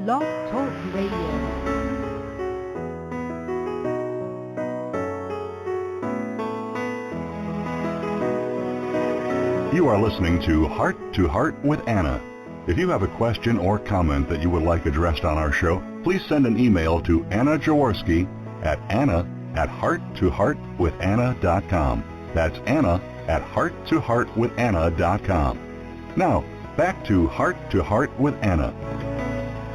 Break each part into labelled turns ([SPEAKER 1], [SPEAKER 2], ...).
[SPEAKER 1] Blog Talk Radio.
[SPEAKER 2] You are listening to Heart with Anna. If you have a question or comment that you would like addressed on our show, please send an email to Anna Jaworski at anna@hearttoheartwithanna.com. That's anna@hearttoheartwithanna.com. Now, back to Heart with Anna.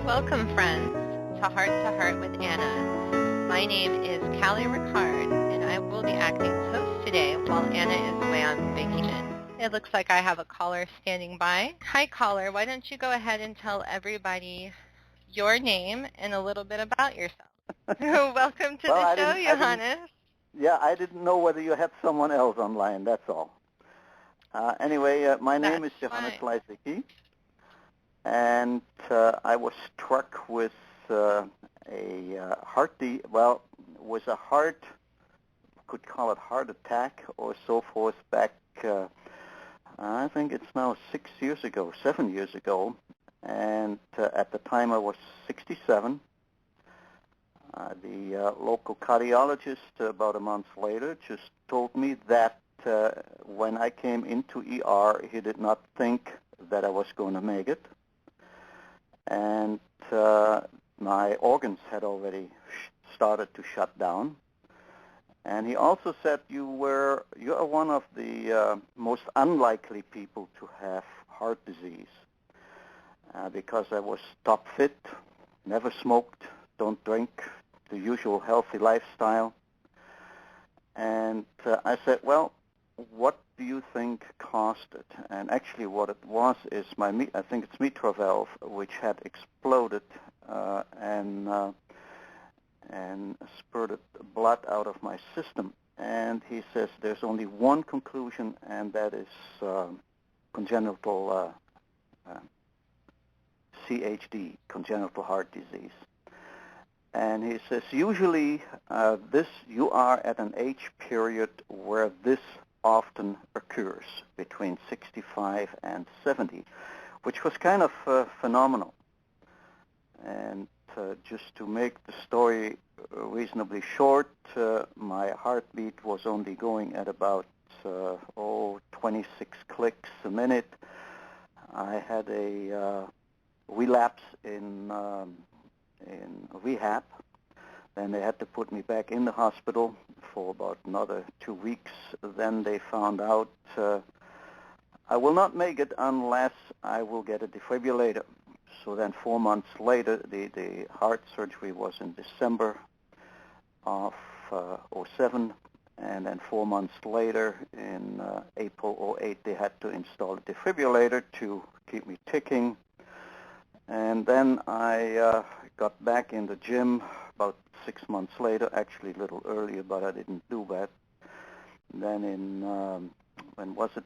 [SPEAKER 3] Welcome, friends, to Heart with Anna. My name is Callie Ricard, and I will be acting as host today while Anna is away on vacation. It looks like I have a caller standing by. Hi, caller. Why don't you go ahead and tell everybody your name and a little bit about yourself. Welcome to the show, Johannes.
[SPEAKER 4] I didn't know whether you had someone else online, that's all. Anyway, my name is Johannes Lisiecki, and I was struck with could call it heart attack or so forth back, I think it's now 7 years ago, and at the time I was 67. The local cardiologist about a month later just told me that when I came into ER, he did not think that I was going to make it, and my organs had already started to shut down. And he also said, you are one of the most unlikely people to have heart disease because I was top fit, never smoked, don't drink, the usual healthy lifestyle. And I said, well, what do you think caused it? And actually what it was is I think it's mitral valve, which had exploded and spurted blood out of my system. And he says there's only one conclusion, and that is congenital CHD, congenital heart disease. And he says usually you are at an age period where this often occurs, between 65 and 70, which was kind of phenomenal. And just to make the story reasonably short, my heartbeat was only going at about 26 clicks a minute. I had a relapse in rehab. Then they had to put me back in the hospital for about another 2 weeks. Then they found out I will not make it unless I will get a defibrillator. So then 4 months later, the heart surgery was in December of 2007, and then 4 months later, in April 2008, they had to install a defibrillator to keep me ticking. And then I got back in the gym about 6 months later, actually a little earlier, but I didn't do that. Then in, when was it?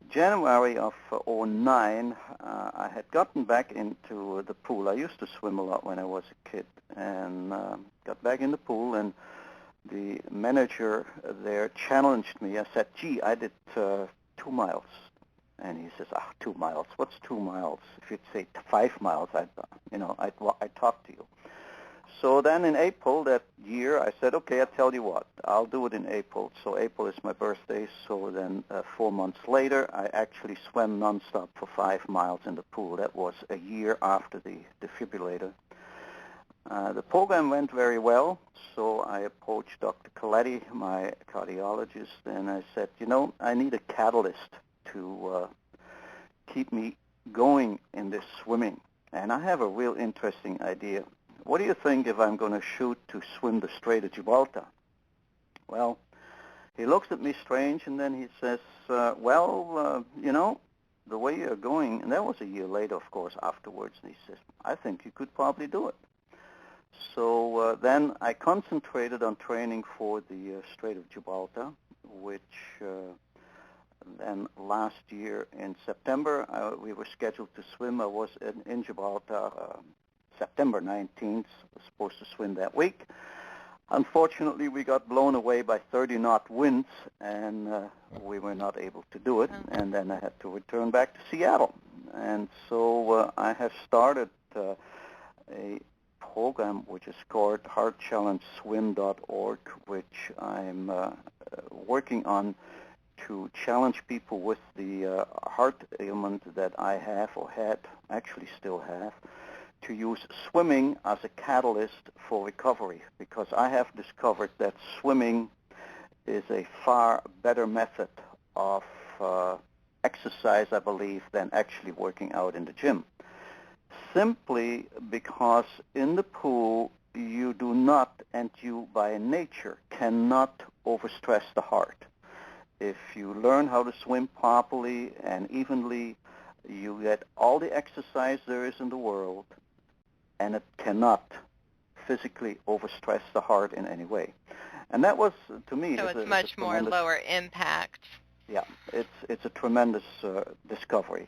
[SPEAKER 4] January of 2009, I had gotten back into the pool. I used to swim a lot when I was a kid, and got back in the pool, and the manager there challenged me. I said, gee, I did 2 miles. And he says, 2 miles? What's 2 miles? If you'd say 5 miles, I'd talk to you. So then in April that year, I said, okay, I'll tell you what, I'll do it in April. So April is my birthday, so then 4 months later, I actually swam nonstop for 5 miles in the pool. That was a year after the defibrillator. The program went very well, so I approached Dr. Coletti, my cardiologist, and I said, I need a catalyst to keep me going in this swimming. And I have a real interesting idea. What do you think if I'm going to shoot to swim the Strait of Gibraltar? Well, he looks at me strange, and then he says, the way you're going, and that was a year later, of course, afterwards, and he says, I think you could probably do it. So then I concentrated on training for the Strait of Gibraltar, which then last year in September, we were scheduled to swim. I was in Gibraltar September 19th, was supposed to swim that week. Unfortunately, we got blown away by 30-knot winds, and we were not able to do it. And then I had to return back to Seattle. And so I have started a program which is called heartchallengeswim.org, which I'm working on to challenge people with the heart ailment that I have or had, actually still have, to use swimming as a catalyst for recovery, because I have discovered that swimming is a far better method of exercise, I believe, than actually working out in the gym. Simply because in the pool you do not, and you by nature cannot overstress the heart. If you learn how to swim properly and evenly, you get all the exercise there is in the world, and it cannot physically overstress the heart in any way. And that was, to me,
[SPEAKER 3] so it's much more lower impact.
[SPEAKER 4] Yeah, it's a tremendous discovery.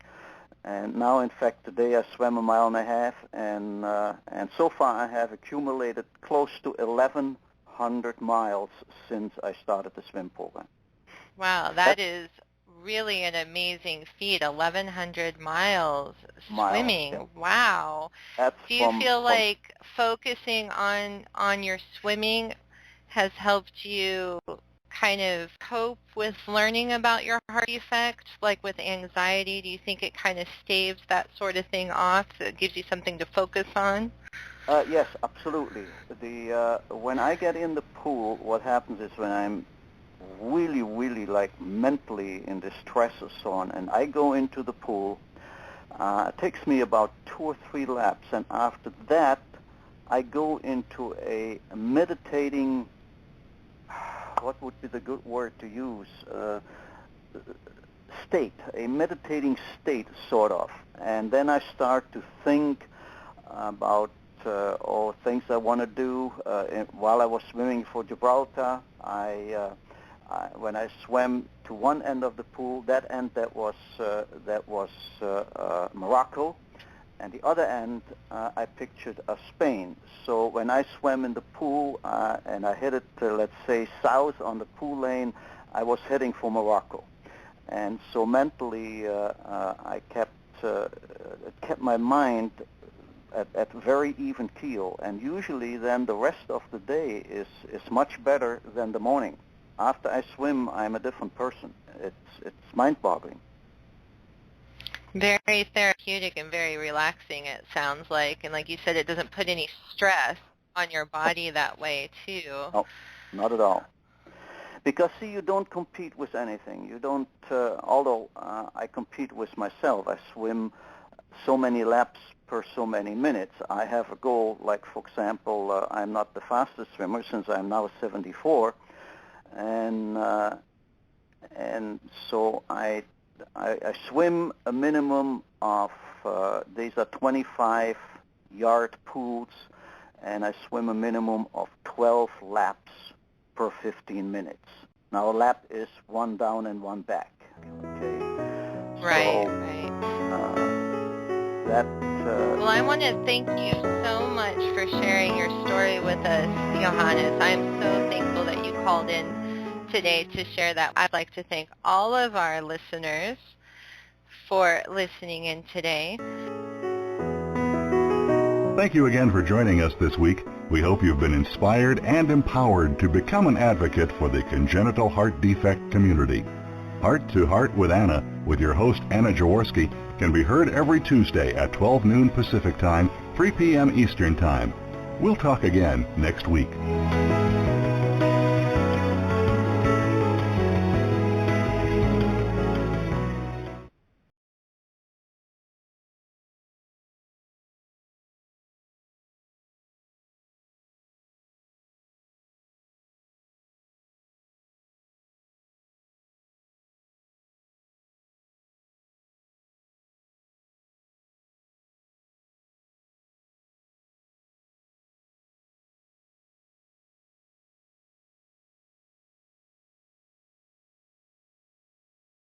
[SPEAKER 4] And now, in fact, today I swam 1.5 miles, and so far I have accumulated close to 1,100 miles since I started the swim program.
[SPEAKER 3] Wow, that is really an amazing feat, 1,100 miles swimming.
[SPEAKER 4] Yeah.
[SPEAKER 3] Wow. Do you feel like focusing on your swimming has helped you kind of cope with learning about your heart defect, like with anxiety? Do you think it kind of staves that sort of thing off? It gives you something to focus on?
[SPEAKER 4] Yes, absolutely. When I get in the pool, what happens is when I'm really, really like mentally in distress or so on, and I go into the pool, it takes me about 2 or 3 laps, and after that I go into a meditating, what would be the good word to use, state, a meditating state sort of, and then I start to think about all things I want to do. While I was swimming for Gibraltar, when I swam to one end of the pool, that was Morocco, and the other end I pictured as Spain. So when I swam in the pool and I headed, let's say, south on the pool lane, I was heading for Morocco. And so mentally, I kept my mind at very even keel, and usually then the rest of the day is much better than the morning. After I swim, I'm a different person. It's mind-boggling.
[SPEAKER 3] Very therapeutic and very relaxing, it sounds like. And like you said, it doesn't put any stress on your body that way, too.
[SPEAKER 4] No, not at all. Because, see, you don't compete with anything. You don't, although I compete with myself. I swim so many laps per so many minutes. I have a goal, like, for example, I'm not the fastest swimmer since I'm now 74. And so I swim a minimum of, these are 25-yard pools, and I swim a minimum of 12 laps per 15 minutes. Now a lap is 1 down and 1 back. Okay.
[SPEAKER 3] Right,
[SPEAKER 4] so,
[SPEAKER 3] right.
[SPEAKER 4] Well,
[SPEAKER 3] I want to thank you so much for sharing your story with us, Johannes. I am so thankful that you called in today to share that. I'd like to thank all of our listeners for listening in today.
[SPEAKER 2] Thank you again for joining us this week. We hope you've been inspired and empowered to become an advocate for the congenital heart defect community. Heart to Heart with Anna, with your host Anna Jaworski, can be heard every Tuesday at 12 noon Pacific Time, 3 p.m. Eastern Time. We'll talk again next week.